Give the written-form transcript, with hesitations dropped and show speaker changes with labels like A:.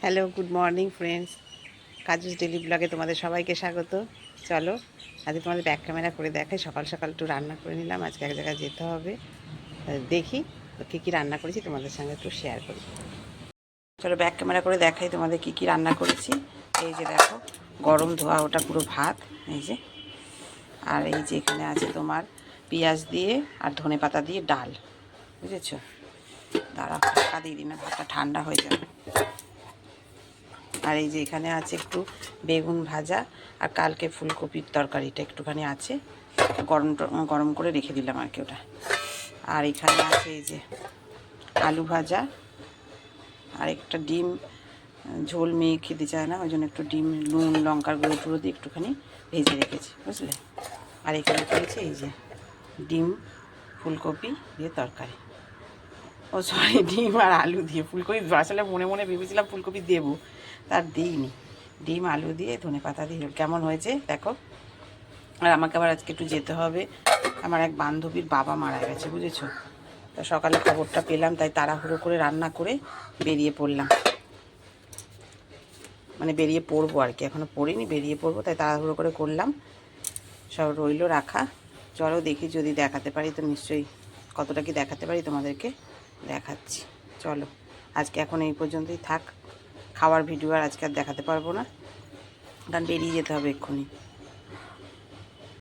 A: Hello, good morning friends. কাজুস daily ব্লগে তোমাদের সবাইকে স্বাগত। চলো আজকে তোমাদের ব্যাক ক্যামেরা করে দেখাই। সকাল সকাল একটু রান্না করে নিলাম, আজকে এক জায়গায় যেতে হবে। দেখি কী কী রান্না করেছি তোমাদের সঙ্গে একটু শেয়ার করি। চলো ব্যাক ক্যামেরা করে দেখাই তোমাদের কী কী রান্না করেছি। এই যে দেখো, গরম ধোয়া ওটা পুরো ভাত, এই যে। আর এই যে এখানে আছে তোমার পেঁয়াজ দিয়ে আর ধনে পাতা দিয়ে ডাল, বুঝেছো? দাঁড়া, ঢাকা দিয়ে দিই না, ভাতটা ঠান্ডা হয়ে যাবে। আর এই যে এখানে আছে একটু বেগুন ভাজা, আর কালকে ফুলকপির তরকারিটা একটুখানি আছে, গরম গরম করে রেখে দিলাম আর কি ওটা। আর এখানে আছে এই যে আলু ভাজা, আর একটা ডিম, ঝোল মেয়ে খেতে চায় না, ওই জন্য একটু ডিম নুন লঙ্কার গুঁড়ো টুড়ো দিয়ে একটুখানি ভেজে রেখেছি, বুঝলে? আর এখানে করেছি এই যে ডিম ফুলকপি দিয়ে তরকারি। ও সরি, ডিম আর আলু দিয়ে ফুলকপি, আসলে মনে মনে ভেবেছিলাম ফুলকপি দেবো, তার দিইনি। ডিম আলু দিয়ে ধনে পাতা দিয়ে কেমন হয়েছে দেখো। আর আমাকে আবার আজকে একটু যেতে হবে, আমার এক বান্ধবীর বাবা মারা গেছে, বুঝেছো? তা সকালে খবরটা পেলাম, তাই তাড়াহুড়ো করে রান্না করে বেরিয়ে পড়লাম। মানে বেরিয়ে পড়বো আর কি, এখনও পড়িনি, বেরিয়ে পড়বো, তাই তাড়াহুড়ো করে করলাম। সব রইলো রাখা। চলো দেখি, যদি দেখাতে পারি তো নিশ্চয়ই, কতটা কি দেখাতে পারি তোমাদেরকে দেখাচ্ছি। চলো আজকে এখন এই পর্যন্তই থাক, খাওয়ার ভিডিও আর আজকে আর দেখাতে পারবো না, কারণ বেরিয়ে যেতে হবে এক্ষুনি।